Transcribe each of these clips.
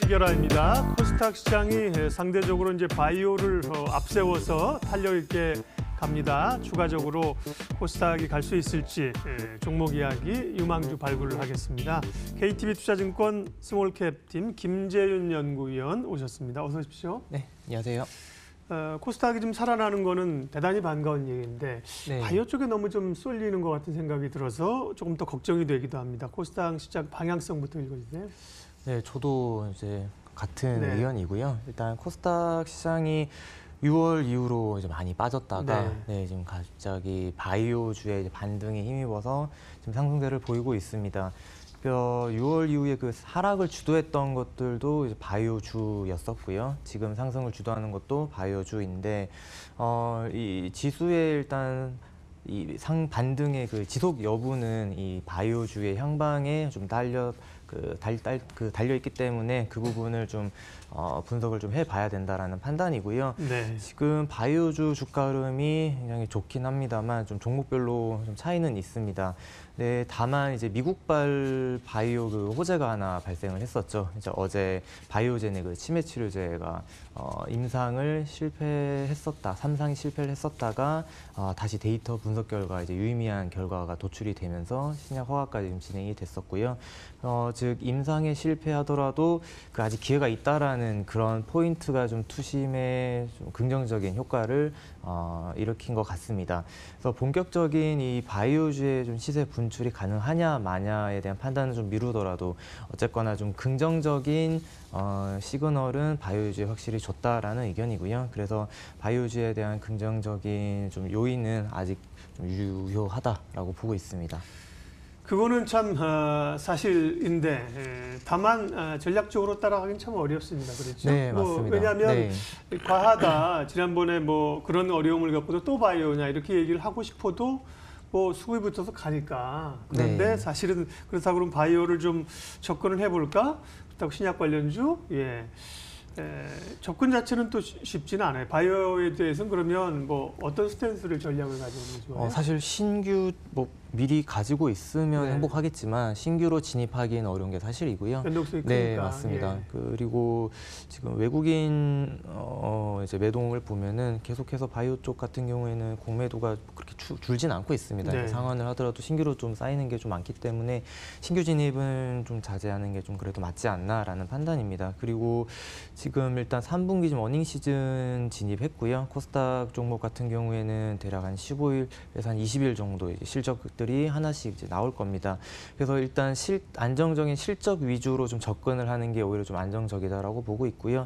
이결아입니다. 코스닥 시장이 상대적으로 이제 바이오를 앞세워서 탄력 있게 갑니다. 추가적으로 코스닥이 갈 수 있을지 종목 이야기 유망주 발굴을 하겠습니다. KTB 투자증권 스몰캡팀 김재윤 연구위원 오셨습니다. 어서 오십시오. 네, 안녕하세요. 코스닥이 좀 살아나는 거는 대단히 반가운 얘기인데 네. 바이오 쪽에 너무 좀 쏠리는 것 같은 생각이 들어서 조금 더 걱정이 되기도 합니다. 코스닥 시장 방향성부터 읽어주세요. 네, 저도 이제 같은 네. 의견이고요. 일단 코스닥 시장이 6월 이후로 이제 많이 빠졌다가 지금 갑자기 바이오주의 반등에 힘입어서 지금 상승세를 보이고 있습니다. 6월 이후에 그 하락을 주도했던 것들도 이제 바이오주였었고요. 지금 상승을 주도하는 것도 바이오주인데 이 지수의 일단 이 반등의 그 지속 여부는 이 바이오주의 향방에 좀 달려 있기 때문에 그 부분을 좀 분석을 좀 해봐야 된다라는 판단이고요. 네. 지금 바이오주 주가 흐름이 굉장히 좋긴 합니다만 좀 종목별로 좀 차이는 있습니다. 네, 다만 이제 미국발 바이오 그 호재가 하나 발생을 했었죠. 이제 어제 바이오젠의 그 치매 치료제가 임상을 실패했었다, 3상이 실패를 했었다가 다시 데이터 분석 결과 이제 유의미한 결과가 도출이 되면서 신약 허가까지 좀 진행이 됐었고요. 즉 임상에 실패하더라도 그 아직 기회가 있다라는 그런 포인트가 좀 투심에 좀 긍정적인 효과를 일으킨 것 같습니다. 그래서 본격적인 이 바이오주의 좀 시세 분출이 가능하냐 마냐에 대한 판단은 좀 미루더라도 어쨌거나 좀 긍정적인 시그널은 바이오주에 확실히 줬다라는 의견이고요. 그래서 바이오주에 대한 긍정적인 좀 요인은 아직 좀 유효하다라고 보고 있습니다. 그거는 참 사실인데 다만 전략적으로 따라가긴 참 어렵습니다. 그렇죠? 네, 맞습니다. 왜냐하면 과하다. 지난번에 뭐 그런 어려움을 겪고도 또 바이오냐 이렇게 얘기를 하고 싶어도 뭐 수급이 붙어서 가니까. 그런데 사실은 그렇다고 그러면 바이오를 좀 접근을 해볼까? 그렇다고 신약 관련주? 접근 자체는 또 쉽지는 않아요. 바이오에 대해서는 그러면 뭐 어떤 스탠스를 전략을 가지고 있는 게 좋아요? 사실 신규 뭐 미리 가지고 있으면 행복하겠지만 신규로 진입하기는 어려운 게 사실이고요. 변동성이 크니까. 네, 맞습니다. 그리고 지금 외국인 이제 매동을 보면은 계속해서 바이오 쪽 같은 경우에는 공매도가 그렇게 줄진 않고 있습니다. 상환을 하더라도 신규로 좀 쌓이는 게 좀 많기 때문에 신규 진입은 좀 자제하는 게 좀 그래도 맞지 않나라는 판단입니다. 그리고 지금 일단 3분기 좀 어닝 시즌 진입했고요. 코스닥 종목 같은 경우에는 대략 한 15일에서 한 20일 정도 이제 실적들이 하나씩 이제 나올 겁니다. 그래서 일단 안정적인 실적 위주로 좀 접근을 하는 게 오히려 좀 안정적이다라고 보고 있고요.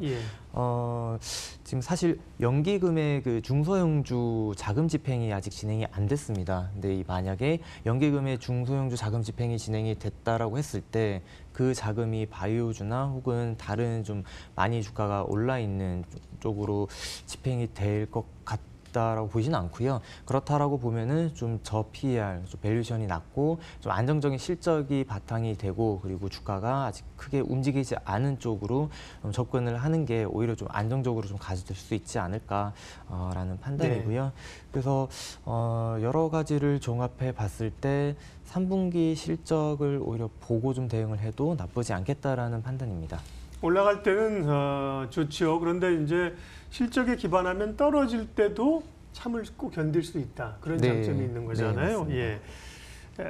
지금 사실 연기금의 그 중소형주 자금 집행이 아직 진행이 안 됐습니다. 근데 만약에 연기금의 중소형주 자금 집행이 진행이 됐다라고 했을 때 그 자금이 바이오주나 혹은 다른 좀 많이 주가가 올라 있는 쪽으로 집행이 될 것 같다라고 보이지는 않고요. 그렇다라고 보면은 좀 저 PER, 좀 밸류션이 낮고 좀 안정적인 실적이 바탕이 되고 그리고 주가가 아직 크게 움직이지 않은 쪽으로 접근을 하는 게 오히려 좀 안정적으로 좀 가져질 수 있지 않을까라는 판단이고요. 그래서 여러 가지를 종합해 봤을 때 3분기 실적을 오히려 보고 좀 대응을 해도 나쁘지 않겠다라는 판단입니다. 올라갈 때는 좋죠. 그런데 이제 실적에 기반하면 떨어질 때도 참고 견딜 수 있다. 그런 장점이 있는 거잖아요.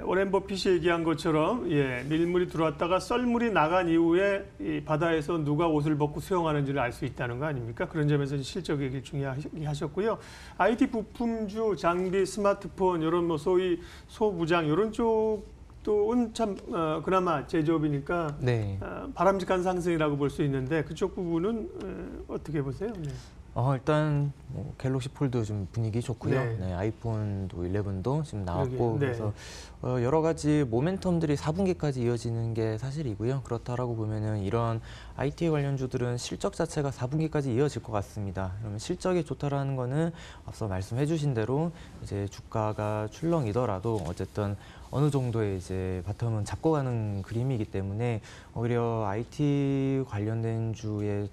워렌 버핏이 얘기한 것처럼 밀물이 들어왔다가 썰물이 나간 이후에 이 바다에서 누가 옷을 벗고 수영하는지를 알 수 있다는 거 아닙니까? 그런 점에서 실적 얘기를 중요하셨고요. IT 부품주, 장비, 스마트폰 이런 뭐 소위 소부장 이런 쪽은 참 그나마 제조업이니까 바람직한 상승이라고 볼 수 있는데 그쪽 부분은 어떻게 보세요? 일단 갤럭시 폴드 좀 분위기 좋고요. 아이폰도 11도 지금 나왔고 그래서 여러 가지 모멘텀들이 4분기까지 이어지는 게 사실이고요. 그렇다라고 보면은 이런 IT 관련주들은 실적 자체가 4분기까지 이어질 것 같습니다. 그러면 실적이 좋다라는 거는 앞서 말씀해주신 대로 이제 주가가 출렁이더라도 어쨌든 어느 정도의 이제 바텀은 잡고 가는 그림이기 때문에 오히려 IT 관련된 주의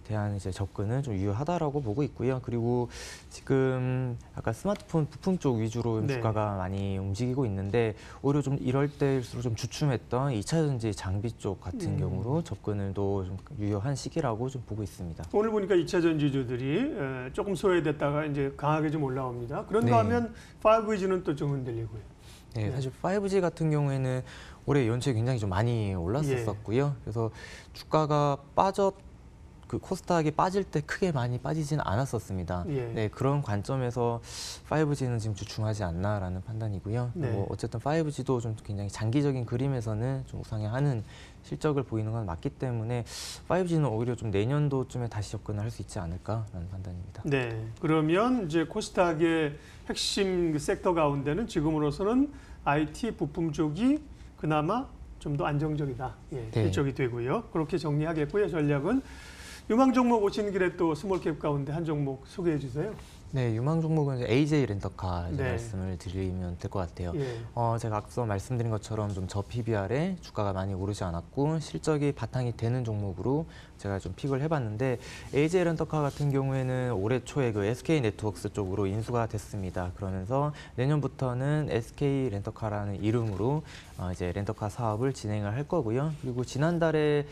대한 이제 접근은 좀 유효하다라고 보고 있고요. 그리고 지금 약간 스마트폰 부품 쪽 위주로 네. 주가가 많이 움직이고 있는데 오히려 좀 이럴 때일수록 좀 주춤했던 2차 전지 장비 쪽 같은 경우로 접근을 또 좀 유효한 시기라고 좀 보고 있습니다. 오늘 보니까 2차 전지주들이 조금 소외됐다가 이제 강하게 좀 올라옵니다. 그런가 네. 하면 5G는 또 좀 흔들리고요. 네, 사실 5G 같은 경우에는 올해 연초에 굉장히 좀 많이 올랐었고요. 그래서 주가가 그 코스닥이 빠질 때 크게 많이 빠지지는 않았었습니다. 예. 네, 그런 관점에서 5G는 지금 주춤하지 않나라는 판단이고요. 네. 뭐 어쨌든 5G도 좀 굉장히 장기적인 그림에서는 좀 우상향하는 실적을 보이는 건 맞기 때문에 5G는 오히려 좀 내년도쯤에 다시 접근을 할 수 있지 않을까라는 판단입니다. 네. 그러면 이제 코스닥의 핵심 섹터 가운데는 지금으로서는 IT 부품 쪽이 그나마 좀 더 안정적이다. 예, 네. 실적이 되고요. 그렇게 정리하겠고요. 전략은 유망 종목 오시는 길에 또 스몰캡 가운데 한 종목 소개해 주세요. 네, 유망 종목은 이제 AJ 렌터카 이제 네. 말씀을 드리면 될 것 같아요. 예. 제가 앞서 말씀드린 것처럼 좀 저PBR에 주가가 많이 오르지 않았고 실적이 바탕이 되는 종목으로 제가 좀 픽을 해봤는데 AJ 렌터카 같은 경우에는 올해 초에 그 SK 네트워크스 쪽으로 인수가 됐습니다. 그러면서 내년부터는 SK 렌터카라는 이름으로 이제 렌터카 사업을 진행을 할 거고요. 그리고 지난달에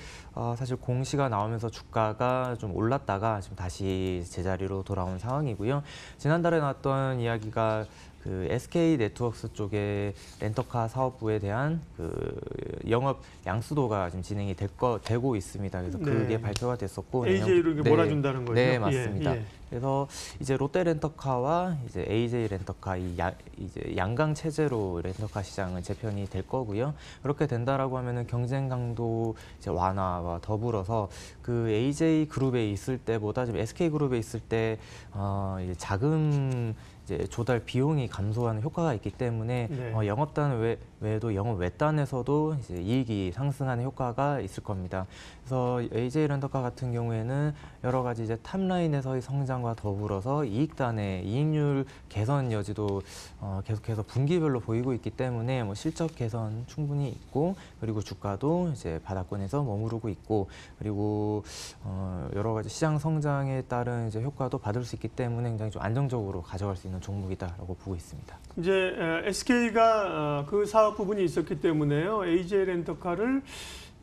사실 공시가 나오면서 주가가 좀 올랐다가 지금 다시 제자리로 돌아온 상황이고요. 지난달에 나왔던 이야기가 그 SK 네트워크스 쪽의 렌터카 사업부에 대한 그 영업 양수도가 지금 진행이 되고 있습니다. 그래서 그게 네. 발표가 됐었고 AJ로 이렇게 몰아준다는 거죠. 네, 맞습니다. 예, 예. 그래서 이제 롯데 렌터카와 이제 AJ 렌터카 이제 양강 체제로 렌터카 시장은 재편이 될 거고요. 그렇게 된다라고 하면은 경쟁 강도 이제 완화와 더불어서 그 AJ 그룹에 있을 때보다 지금 SK 그룹에 있을 때 이제 자금 이제 조달 비용이 감소하는 효과가 있기 때문에 네. 영업단 외에도 영업 외단에서도 이제 이익이 상승하는 효과가 있을 겁니다. 그래서 AJ 렌터카 같은 경우에는 여러 가지 이제 탑라인에서의 성장과 더불어서 이익단의 이익률 개선 여지도 계속해서 분기별로 보이고 있기 때문에 뭐 실적 개선 충분히 있고 그리고 주가도 이제 바닥권에서 머무르고 있고 그리고 여러 가지 시장 성장에 따른 이제 효과도 받을 수 있기 때문에 굉장히 좀 안정적으로 가져갈 수 있는 종목이다라고 보고 있습니다. 이제 SK가 그 사업 부분이 있었기 때문에요. AJ 렌터카를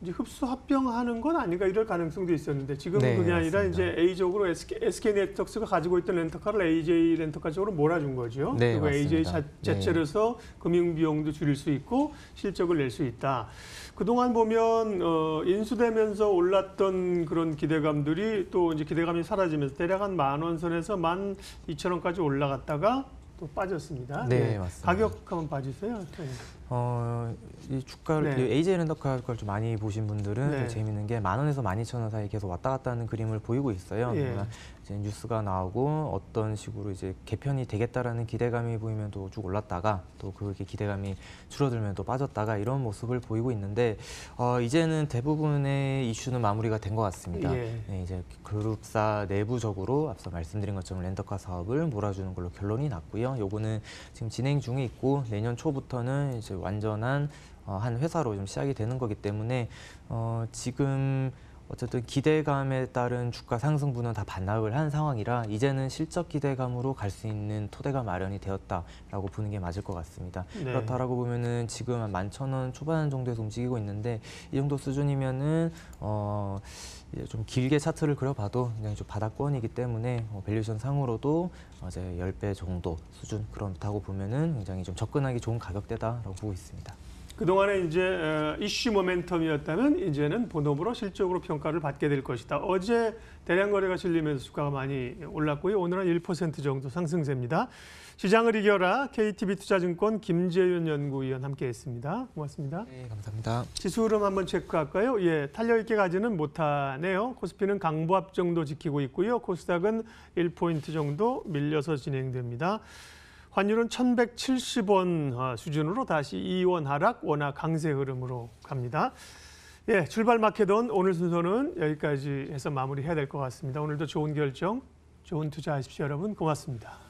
이제 흡수 합병하는 건 아닌가 이럴 가능성도 있었는데 지금은 네, 그게 아니라 맞습니다. 이제 A적으로 SK 네트워크스가 가지고 있던 렌터카를 AJ 렌터카 쪽으로 몰아준 거죠. 네, 그리고 AJ 맞습니다. 자체로서 금융 비용도 줄일 수 있고 실적을 낼 수 있다. 그동안 보면 인수되면서 올랐던 그런 기대감들이 또 이제 기대감이 사라지면서 대략 한 10,000원 선에서 12,000원까지 올라갔다가 또 빠졌습니다. 네, 예. 맞습니다. 가격 한번 봐주세요. 이 주가를 네. AJ 렌터카 걸 좀 많이 보신 분들은 네. 좀 재밌는 게 10,000원에서 12,000원 사이 계속 왔다 갔다 하는 그림을 보이고 있어요. 예. 그러나 이제 뉴스가 나오고 어떤 식으로 이제 개편이 되겠다라는 기대감이 보이면 또 쭉 올랐다가 또 그게 기대감이 줄어들면 또 빠졌다가 이런 모습을 보이고 있는데 이제는 대부분의 이슈는 마무리가 된 것 같습니다. 예. 네, 이제 그룹사 내부적으로 앞서 말씀드린 것처럼 렌터카 사업을 몰아주는 걸로 결론이 났고요. 요거는 지금 진행 중에 있고 내년 초부터는 이제 완전한 한 회사로 좀 시작이 되는 거기 때문에 지금 어쨌든 기대감에 따른 주가 상승분은 다 반납을 한 상황이라 이제는 실적 기대감으로 갈 수 있는 토대가 마련이 되었다라고 보는 게 맞을 것 같습니다. 네. 그렇다라고 보면은 지금 한 11,000원 초반 정도에서 움직이고 있는데 이 정도 수준이면은 이제 좀 길게 차트를 그려봐도 굉장히 좀 바닥권이기 때문에 밸류에이션 상으로도 이제 10배 정도 수준 그렇다고 보면은 굉장히 좀 접근하기 좋은 가격대다라고 보고 있습니다. 그동안에 이제 이슈 모멘텀이었다면 이제는 본업으로 실적으로 평가를 받게 될 것이다. 어제 대량 거래가 실리면서 주가가 많이 올랐고요. 오늘은 1% 정도 상승세입니다. 시장을 이겨라 KTB투자증권 김재윤 연구위원 함께했습니다. 고맙습니다. 네, 감사합니다. 지수 흐름 한번 체크할까요? 예, 탄력 있게 가지는 못하네요. 코스피는 강보합 정도 지키고 있고요. 코스닥은 1포인트 정도 밀려서 진행됩니다. 환율은 1,170원 수준으로 다시 2원 하락, 원화 강세 흐름으로 갑니다. 예, 출발 마켓온 오늘 순서는 여기까지 해서 마무리해야 될 것 같습니다. 오늘도 좋은 결정, 좋은 투자하십시오, 여러분. 고맙습니다.